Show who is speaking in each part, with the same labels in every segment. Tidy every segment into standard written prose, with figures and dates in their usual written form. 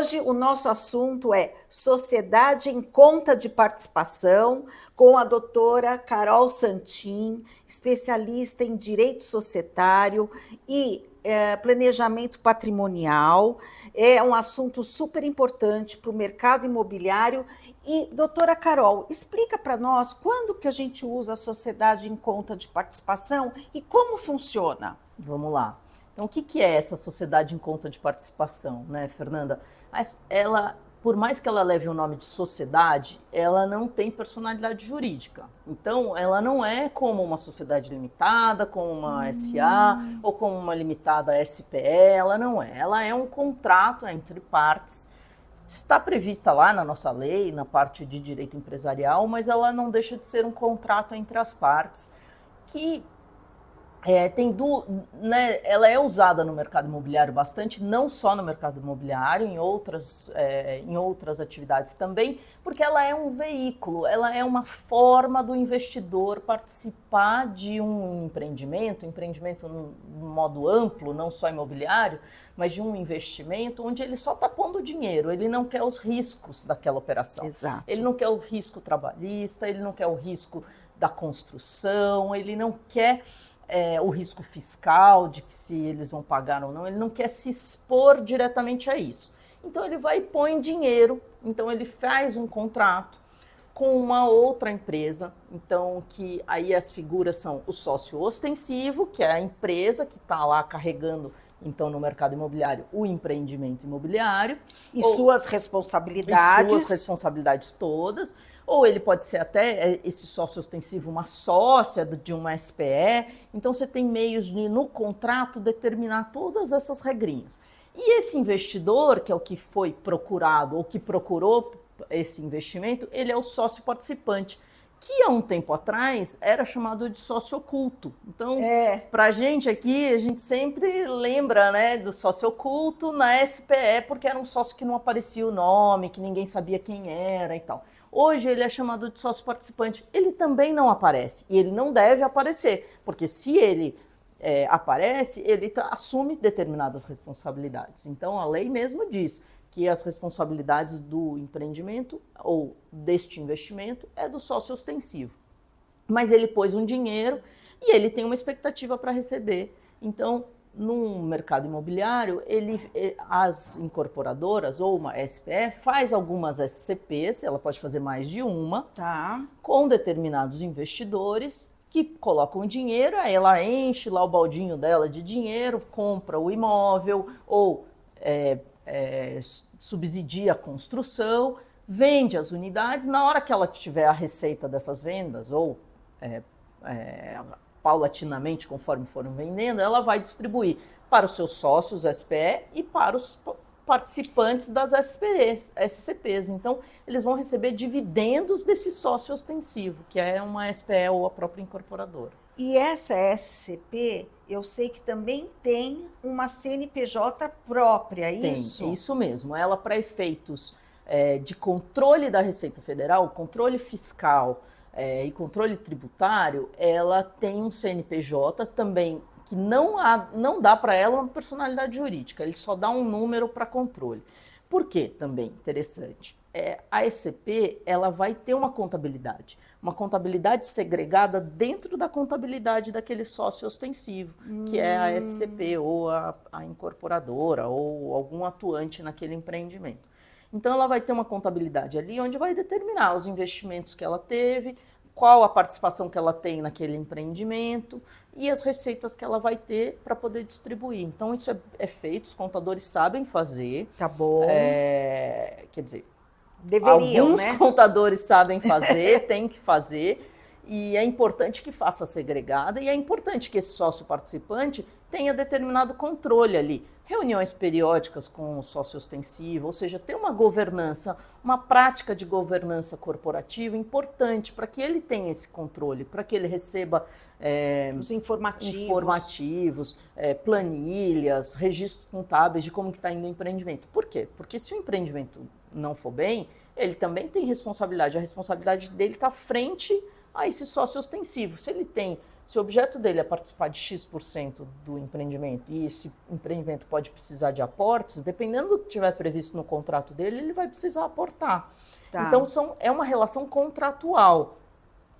Speaker 1: hoje o nosso assunto é Sociedade em Conta de Participação, com a doutora Carol Santin, especialista em Direito Societário e Planejamento Patrimonial. É um assunto super importante para o mercado imobiliário. E, doutora Carol, explica para nós quando que a gente usa a Sociedade em Conta de Participação e como funciona.
Speaker 2: Vamos lá. Então, o que é essa sociedade em conta de participação, né, Fernanda? Ela, por mais que ela leve o nome de sociedade, ela não tem personalidade jurídica. Então, ela não é como uma sociedade limitada, como uma SA ou como uma limitada SPE, ela não é. Ela é um contrato entre partes, está prevista lá na nossa lei, na parte de direito empresarial, mas ela não deixa de ser um contrato entre as partes que ela é usada no mercado imobiliário bastante, não só no mercado imobiliário, em outras atividades também, porque ela é um veículo, ela é uma forma do investidor participar de um empreendimento no modo amplo, não só imobiliário, mas de um investimento onde ele só está pondo dinheiro, ele não quer os riscos daquela operação.
Speaker 1: Exato.
Speaker 2: Ele não quer o risco trabalhista, ele não quer o risco da construção, ele não quer o risco fiscal de que se eles vão pagar ou não, ele não quer se expor diretamente a isso. Então ele vai e põe dinheiro, então ele faz um contrato com uma outra empresa, então que aí as figuras são o sócio ostensivo, que é a empresa que está lá carregando então no mercado imobiliário o empreendimento imobiliário.
Speaker 1: E suas responsabilidades.
Speaker 2: E suas responsabilidades todas. Ou ele pode ser até esse sócio ostensivo uma sócia de uma SPE. Então você tem meios de, no contrato, determinar todas essas regrinhas. E esse investidor, que é o que foi procurado ou que procurou esse investimento, ele é o sócio participante, que há um tempo atrás era chamado de sócio oculto. Então, para a gente aqui, a gente sempre lembra, né, do sócio oculto na SPE, porque era um sócio que não aparecia o nome, que ninguém sabia quem era e tal. Hoje ele é chamado de sócio participante. Ele também não aparece, e ele não deve aparecer, porque se ele aparece, ele assume determinadas responsabilidades. Então, a lei mesmo diz que as responsabilidades do empreendimento ou deste investimento é do sócio ostensivo. Mas ele pôs um dinheiro e ele tem uma expectativa para receber. Então, no mercado imobiliário, as incorporadoras ou uma SPE faz algumas SCPs, ela pode fazer mais de uma, com determinados investidores que colocam dinheiro, aí ela enche lá o baldinho dela de dinheiro, compra o imóvel ou subsidia a construção, vende as unidades. Na hora que ela tiver a receita dessas vendas, ou paulatinamente, conforme foram vendendo, ela vai distribuir para os seus sócios SPE e para os participantes das SCPs. Então, eles vão receber dividendos desse sócio ostensivo, que é uma SPE ou a própria incorporadora.
Speaker 1: E essa SCP, eu sei que também tem uma CNPJ própria, isso?
Speaker 2: Tem, isso mesmo. Ela, para efeitos de controle da Receita Federal, controle fiscal e controle tributário, ela tem um CNPJ também que não dá para ela uma personalidade jurídica, ele só dá um número para controle. Por quê? Também interessante. A SCP, ela vai ter uma contabilidade segregada dentro da contabilidade daquele sócio ostensivo, que é a SCP ou a incorporadora ou algum atuante naquele empreendimento. Então, ela vai ter uma contabilidade ali onde vai determinar os investimentos que ela teve, qual a participação que ela tem naquele empreendimento e as receitas que ela vai ter para poder distribuir. Então, isso é feito, os contadores sabem fazer.
Speaker 1: Tá bom.
Speaker 2: Quer dizer,
Speaker 1: deveriam,
Speaker 2: alguns contadores sabem fazer, tem que fazer, e é importante que faça segregada, e é importante que esse sócio participante tenha determinado controle ali. Reuniões periódicas com o sócio ostensivo, ou seja, ter uma governança, uma prática de governança corporativa importante para que ele tenha esse controle, para que ele receba
Speaker 1: os informativos,
Speaker 2: planilhas, registros contábeis de como que está indo o empreendimento. Por quê? Porque se o empreendimento não for bem, ele também tem responsabilidade. A responsabilidade dele está frente a esse sócio ostensivo. Se ele tem Se o objeto dele é participar de X% do empreendimento e esse empreendimento pode precisar de aportes, dependendo do que tiver previsto no contrato dele, ele vai precisar aportar.
Speaker 1: Tá.
Speaker 2: Então, é uma relação contratual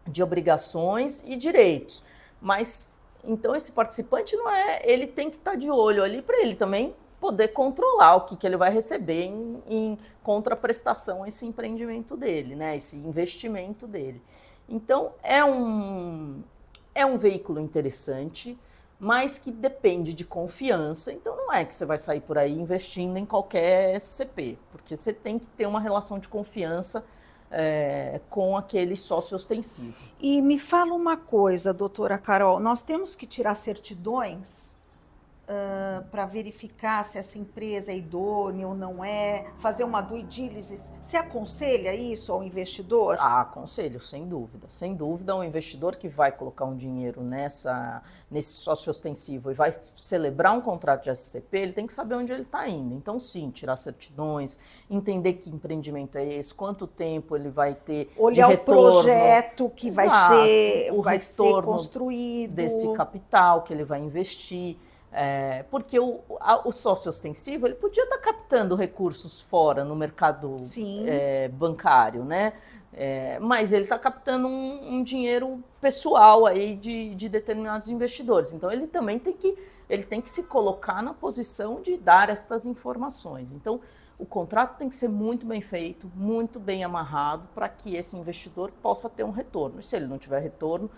Speaker 2: de obrigações e direitos. Mas, então, esse participante não é... Ele tem que estar de olho ali para ele também poder controlar o que ele vai receber em contraprestação a esse empreendimento dele, né? Esse investimento dele. Então, é um veículo interessante, mas que depende de confiança. Então, não é que você vai sair por aí investindo em qualquer SCP, porque você tem que ter uma relação de confiança com aquele sócio ostensivo.
Speaker 1: E me fala uma coisa, doutora Carol, nós temos que tirar certidões para verificar se essa empresa é idônea ou não é, fazer uma due diligence. Você aconselha isso ao investidor?
Speaker 2: Aconselho, sem dúvida. Sem dúvida, um investidor que vai colocar um dinheiro nesse sócio ostensivo e vai celebrar um contrato de SCP, ele tem que saber onde ele está indo. Então, sim, tirar certidões, entender que empreendimento é esse, quanto tempo ele vai ter
Speaker 1: olhar
Speaker 2: de retorno.
Speaker 1: O projeto que vai ser construído.
Speaker 2: Desse capital que ele vai investir. Porque o sócio ostensivo ele podia estar captando recursos fora no mercado bancário, né? Mas ele está captando um dinheiro pessoal aí de determinados investidores. Então ele também tem que se colocar na posição de dar estas informações. Então o contrato tem que ser muito bem feito, muito bem amarrado para que esse investidor possa ter um retorno. E se ele não tiver retorno,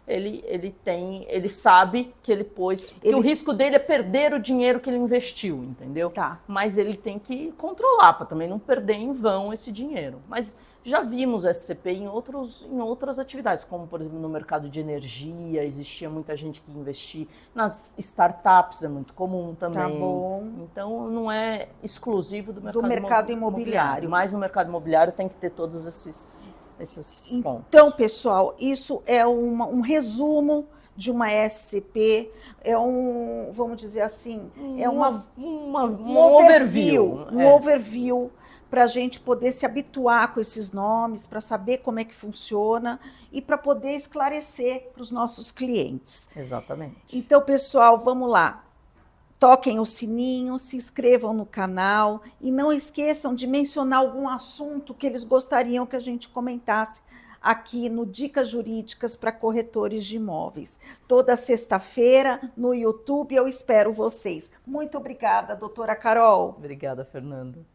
Speaker 2: ele sabe que que o risco dele é perder o dinheiro que ele investiu, entendeu?
Speaker 1: Tá.
Speaker 2: Mas ele tem que controlar para também não perder em vão esse dinheiro. Mas já vimos SCP em outras atividades, como por exemplo no mercado de energia, existia muita gente que investia nas startups, é muito comum também.
Speaker 1: Tá bom.
Speaker 2: Então não é exclusivo do
Speaker 1: mercado imobiliário.
Speaker 2: Mas no mercado imobiliário tem que ter todos esses pontos.
Speaker 1: Então, pessoal, isso é um resumo de uma SCP, vamos dizer assim, um overview. Um overview para a gente poder se habituar com esses nomes, para saber como é que funciona e para poder esclarecer para os nossos clientes.
Speaker 2: Exatamente.
Speaker 1: Então, pessoal, vamos lá. Toquem o sininho, se inscrevam no canal e não esqueçam de mencionar algum assunto que eles gostariam que a gente comentasse aqui no Dicas Jurídicas para Corretores de Imóveis. Toda sexta-feira no YouTube eu espero vocês. Muito obrigada, doutora Carol.
Speaker 2: Obrigada, Fernanda.